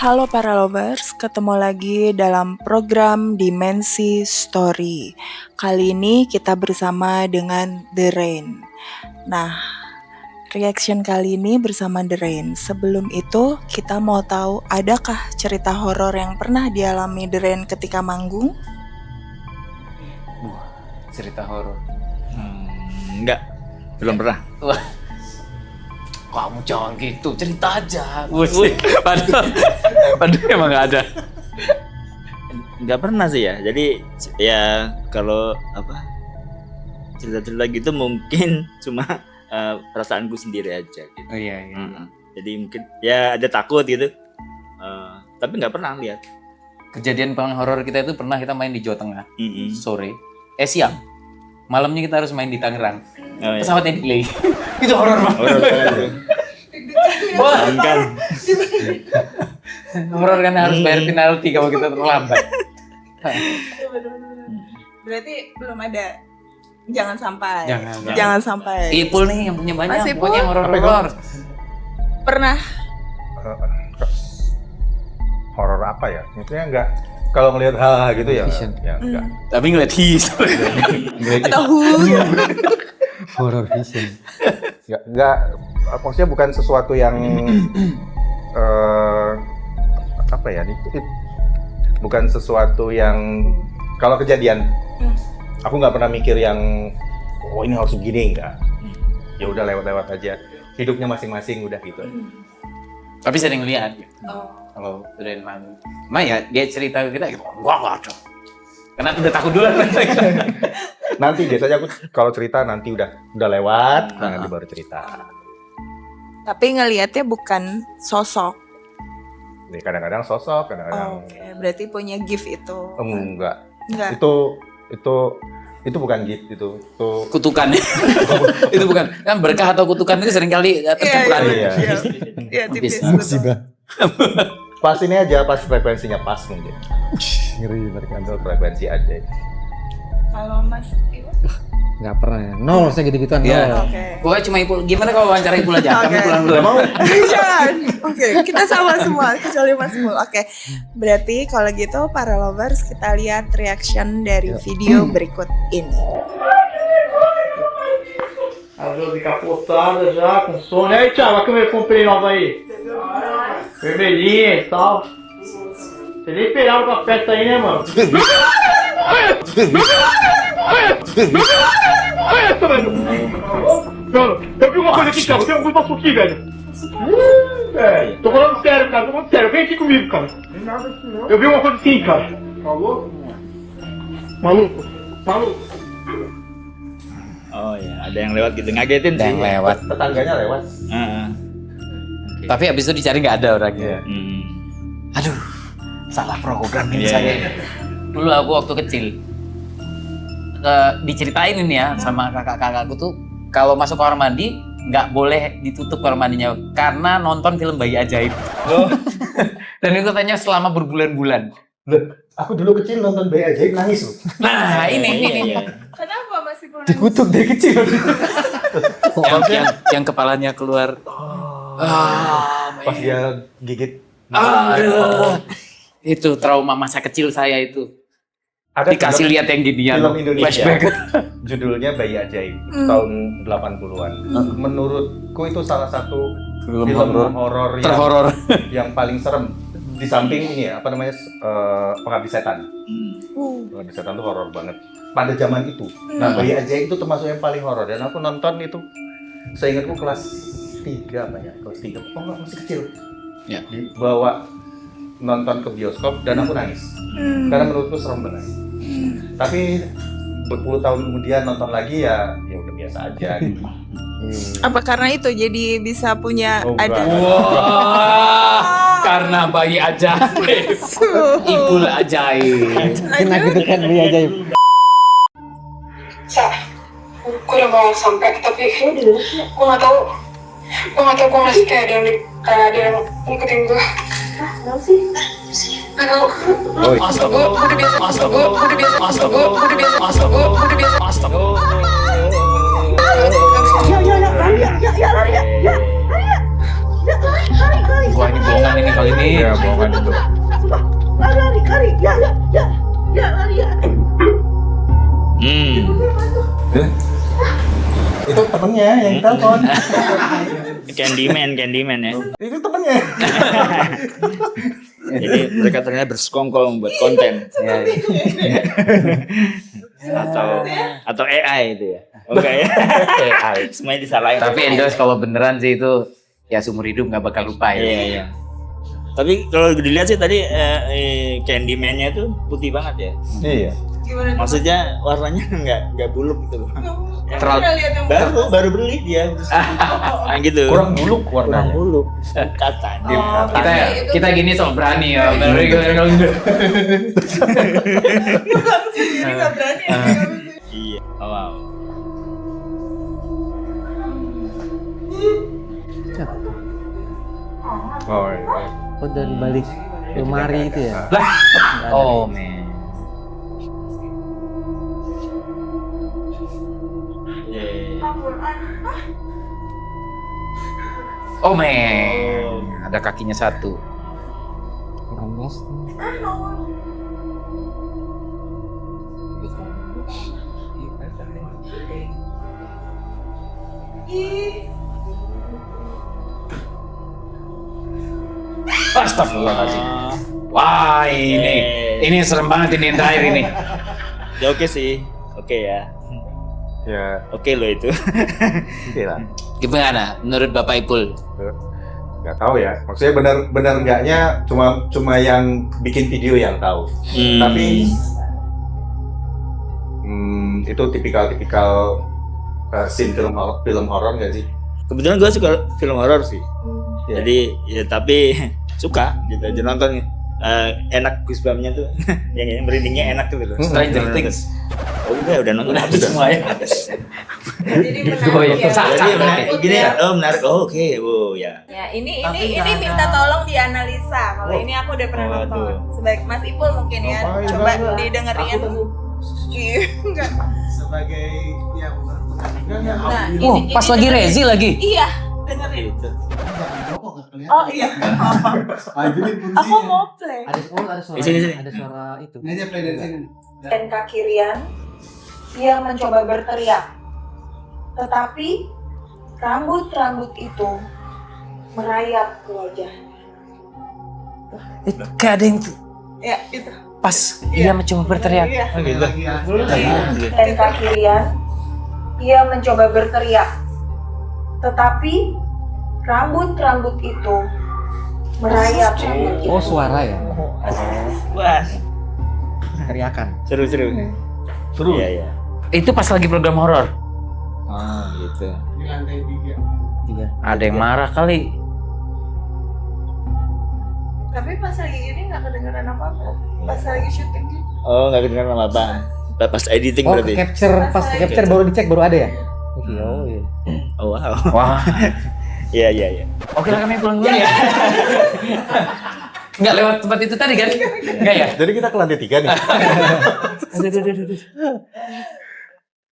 Halo para lovers, ketemu lagi dalam program Dimensi Story. Kali ini kita bersama dengan The Rain. Nah, reaction kali ini bersama The Rain. Sebelum itu, kita mau tahu adakah cerita horor yang pernah dialami The Rain ketika manggung? Cerita horor. Enggak, belum pernah. Wah. Kamu jangan gitu, cerita aja. Padahal emang nggak ada. Nggak pernah sih ya. Jadi ya kalau cerita-cerita gitu mungkin cuma perasaanku sendiri aja. Gitu. Oh iya. Jadi mungkin ya ada takut gitu. Tapi nggak pernah lihat. Kejadian paling horor kita itu pernah kita main di Jawa Tengah sore, siang. Malamnya kita harus main di Tangerang. Oh, iya. Pesawatnya delay. Itu horor banget. Kan. Horor kan harus bayar penalti kalau kita terlambat. Berarti belum ada. Jangan sampai. Jangan sampai. Ipul nih yang punya banyak, Mas Ipul? pokoknya yang horor-horor. Pernah. Horor apa ya? Maksudnya enggak, kalau ngelihat hal-hal gitu ya, ya enggak. Tapi ngeliat his. Atau Horror vision. Enggak, maksudnya bukan sesuatu yang apa ya? Bukan sesuatu yang kalau kejadian, aku nggak pernah mikir yang oh ini harus begini, enggak. Ya udah lewat-lewat aja. Hidupnya masing-masing udah gitu. Tapi sering lihat. Kalau udah emang ya dia cerita ke kita, enggak ada. Karena udah takut duluan. Nanti biasanya aku kalau cerita nanti udah lewat, nanti baru cerita. Tapi ngelihatnya bukan sosok. Nih, kadang-kadang sosok, kadang-kadang Oke, berarti punya gift itu. enggak. Enggak. Itu bukan gift itu Kutukan. Itu bukan. Kan berkah atau kutukan itu seringkali tercampuran. Iya, tipis. Musibah. pas ini aja, pas frekuensinya pas mungkin. Ngeri mereka. Itu frekuensi aja. Kalau Mas Ibu? Nggak pernah ya. Nol saya gitu-gituan. Iya. Nol. Oke. Pokoknya cuma Ipul. Gimana kalau wawancara Ipul aja? Kami Oke. pulang dulu. Mau? Jangan. Oke, kita sama semua kecuali Mas Mul. Oke. Berarti kalau gitu para lovers kita lihat reaction dari video berikut ini. A Josi capotada já, com sono. E aí, Thiago, a câmera que eu comprei nova aí? Vermelhinha e tal. Você nem esperava com a festa aí, né, mano? Mano, eu vi uma coisa aqui, Thiago. Tem algum passo aqui, velho. Velho, tô falando sério, cara. Tô falando sério. Vem aqui comigo, cara. Eu vi uma coisa assim, cara. Falou? Maluco. Oh ya, ada yang lewat gitu ngagetin sih. Yang lewat. Tetangganya lewat. Tapi habis itu dicari nggak ada orangnya. Aduh, salah program ini Iya. saya. Dulu aku waktu kecil diceritain ini ya sama kakak-kakakku tuh kalau masuk kamar mandi nggak boleh ditutup kamar mandinya karena nonton film Bayi Ajaib. Dan itu katanya selama berbulan-bulan. Aku dulu kecil nonton Bayi Ajaib nangis loh. Nah ini. Kenapa Mas Ibu? Dikutuk dari kecil. yang kepalanya keluar. Pas dia gigit. Itu trauma masa kecil saya itu. Ada Dikasih film- lihat yang ginian. film Indonesia. Flashback. Judulnya Bayi Ajaib tahun 80-an. Menurutku itu salah satu Film film horor. horor Terhoror. yang paling serem. Di samping ini ya, Pengabdi Setan. Pengabdi Setan tuh horor banget pada zaman itu. Nah, Bayi Ajaib itu termasuk yang paling horor dan aku nonton itu seingatku kelas 3 apa ya? Kelas 3. Oh, enggak, masih kecil. Ya. Dibawa nonton ke bioskop dan aku nangis. Karena menurutku serem banget. Tapi berpuluh tahun kemudian nonton lagi ya udah biasa aja gitu. Apa karena itu jadi bisa punya Oh, ada enggak. Wah, karena Bayi Ajaib. Ipul Ajaib. Kena gitu kan dia ajaib. Gue udah mau sampai tapi gue nggak tahu gue masih kayak ada yang ngikutin gue. Kenapa sih? Nggak tahu. Gue udah biasa. Gue udah biasa. Ya, lari ya. Wah ini bohongan ini kali ini. Iya, bohongan itu. Itu temennya yang telepon. Candyman ya. Itu temennya. Jadi mereka ternyata bersekongkol membuat konten. Iya, iya. Atau AI itu ya. Oh enggak ya. AI. Semuanya disalahin. Tapi Endos kalau beneran sih itu ya seumur hidup nggak bakal lupa ya. Iya. Tapi kalau dilihat sih tadi Candyman-nya itu putih banget ya. Iya. Gimana tuh? Maksudnya warnanya nggak buluk gitu loh. Yang Terlalu- pernah lihat yang Baru beli dia. Nah, gitu. Kurang buluk warnanya. buluk. Kata dia. Oh, Kita itu- kita gini sok berani ya. Berani kalau gitu. Bukan sendiri nggak berani. Iya. Wow. Oh, iya. Oh, dari balik lemari itu ya. Oh man. Oh man. Ada kakinya satu. Ramos. Astagfirullahaladzim. Wah ini serem banget ini yang terakhir ini. Ya oke sih. Oke ya. Ya, Oke loh itu. oke lah. Gimana menurut Bapak Ipul? Nggak tahu ya. Maksudnya benar enggaknya cuma yang bikin video yang tahu. Tapi itu tipikal scene film horor nggak sih? Kebetulan gue suka film horor sih. Iya. Jadi ya tapi suka gitu aja nonton. Enak goosebump-nya tuh. Yang merindingnya enak tuh gitu. Stranger Things. Oh, udah nonton Udah semuanya. Jadi Oh, iya. menarik ya. Sah, Jadi sah. menarik. Gini ya, menarik. Oh, oke. Oh ya. Ya, ini minta tolong dianalisa. Kalau ini aku udah pernah Waduh. nonton. Sebaik Mas Ipul mungkin ya. Ngapain, Coba enggak. didengerin. Iya, enggak. Sebagai yang Nah, Oh, pas lagi Rezi lagi. Iya, dengerin. Gitu. Oh iya. Aku mau play. Ada suara. Sini. Ada suara itu. Ini aja play dari sini. Dan kaki Rian, ia mencoba berteriak. Tetapi rambut-rambut itu merayap ke wajahnya. Kayak ada yang Ya, itu. pas dia mencoba berteriak. Iya. Oh gitu. Lagi ya. Dan kaki Rian, ia mencoba berteriak. Tetapi rambut-rambut itu merayap ke wajahnya. Oh, suara ya. Wah, Teriakan. seru. Seru. Iya. Itu pas lagi program horor. Oh, gitu. Di lantai 3. Juga. Ada yang marah kali. Tapi pas lagi gini nggak kedengeran apa-apa. Pas lagi syuting gitu. Oh, nggak kedengeran apa-apa. Pas editing Oh, berarti. capture pas capture baru dicek baru ada ya. Oh, iya. Oh, wow. Wah. Iya. Oke lah kami pulang dulu ya. Nggak lewat tempat itu tadi kan? Nggak ya? Jadi kita ke lantai 3 nih.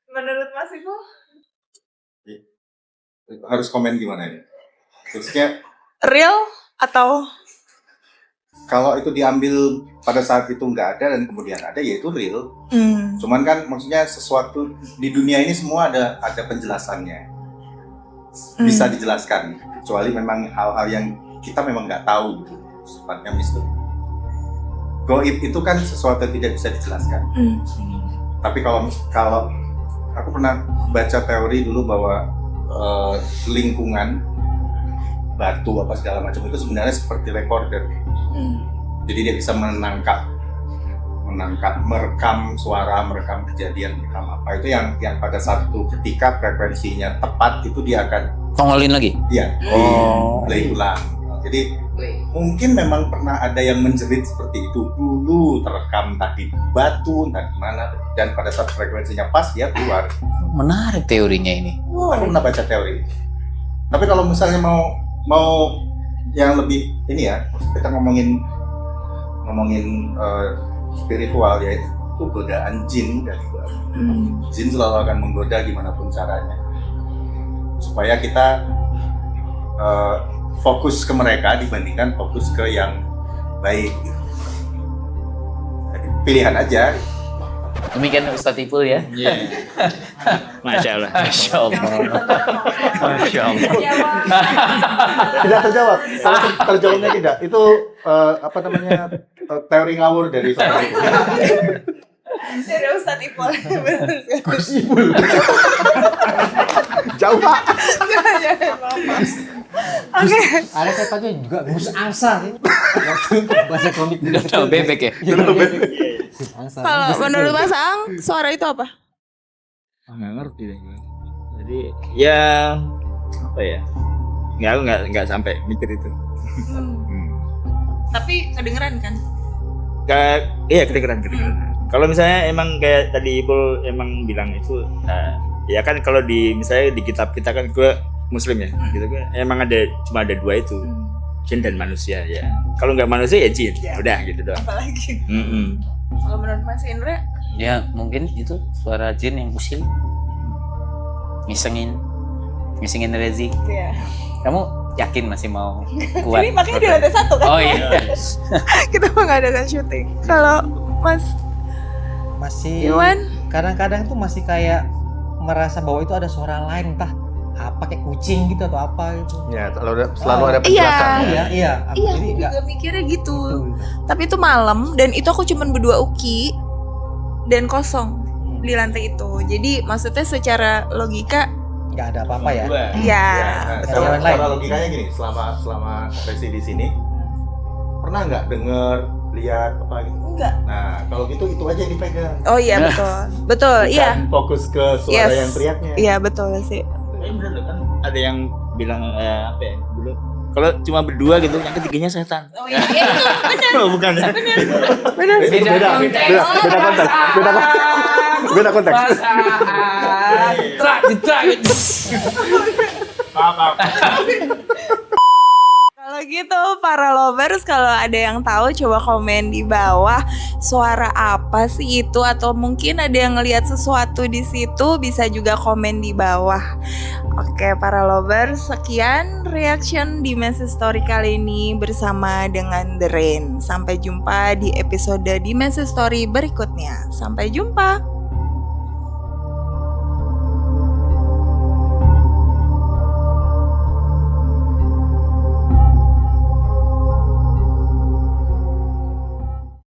Menurut Mas Ipul? Harus komen gimana ini? Maksudnya Real atau kalau itu diambil pada saat itu nggak ada dan kemudian ada, ya itu real. Cuman kan maksudnya sesuatu di dunia ini semua ada penjelasannya. Bisa dijelaskan, kecuali memang hal-hal yang kita memang nggak tahu gitu, sifatnya misteri. Goib itu kan sesuatu yang tidak bisa dijelaskan. Tapi kalau aku pernah baca teori dulu bahwa lingkungan batu apa segala macam itu sebenarnya seperti recorder. Jadi dia bisa merekam suara, merekam kejadian, merekam apa itu yang pada satu ketika frekuensinya tepat itu dia akan Tongolin lagi. play ulang. Jadi mungkin memang pernah ada yang menjerit seperti itu dulu, terekam entah di batu, entah di mana, dan pada saat frekuensinya pas dia keluar. Menarik teorinya ini. Aku pernah baca teori. Tapi kalau misalnya mau yang lebih ini ya, kita ngomongin spiritual ya, itu godaan jin dan jin selalu akan menggoda gimana pun caranya supaya kita fokus ke mereka dibandingkan fokus ke yang baik. Jadi, pilihan aja. Demikian Ustadz Ipul ya. Iya. Masya Allah. Masya Allah. Masya Allah. Tidak terjawab. Kalau terjawabnya tidak, itu teori ngawur dari saudara itu. Dari Ustadz Ipul. Gus Ipul. Jauh Pak. Oke. Ada katanya juga Gus Angsa sih. Waktu baca komik Udah bebek ya. Gus Angsa. Kalau menurut Mas Ang, suara itu apa? Nggak ngerti deh gue. Jadi ya apa ya? Nggak sampai mikir itu. Tapi kedengeran kan? Iya kedengeran. Kalau misalnya emang kayak tadi Ipul emang bilang itu, ya kan kalau misalnya di kitab kita kan gue Muslim ya, gitu kan. Emang cuma ada dua itu, jin dan manusia ya. Kalau nggak manusia ya jin, udah gitu doang. Apalagi. Kalau menurut Mas Indra? Ya mungkin itu suara jin yang usil. Ngisengin Rezi. Iya. Kamu yakin masih mau kuat? Ini makanya di lantai 1 kan? Oh iya. Kita mengadakan syuting. Kalau Mas Masih Iwan? kadang-kadang tuh masih kayak merasa bahwa itu ada suara lain, entah apa kayak kucing gitu atau apa gitu. Ya, selalu ada penjelasan. Iya. Iya, Jadi aku nggak- juga mikirnya gitu. Betul. Tapi itu malam dan itu aku cuman berdua Uki dan kosong di lantai itu. Jadi maksudnya secara logika nggak ada apa-apa ya. ya. Nah, Yang lain. secara logikanya gini, selama Resi di sini pernah nggak denger, lihat apa gitu? Enggak. Nah, kalau gitu itu aja yang dipegang. Oh iya betul. Betul, iya. Bukan fokus ke suara Yes. yang teriaknya. Iya betul sih. Tapi bener loh kan ada yang bilang apa ya dulu kalau cuma berdua gitu yang ketiganya setan. Oh iya, itu benar. Oh, bukan ya? Benar. Beda konteks. Beda konteks. Kalau gitu para lovers, kalau ada yang tahu coba komen di bawah suara apa sih itu, atau mungkin ada yang ngelihat sesuatu di situ bisa juga komen di bawah. Oke para lovers, sekian reaction di Dimensi Story kali ini bersama dengan The Rain. Sampai jumpa di episode Dimensi Story berikutnya. Sampai jumpa.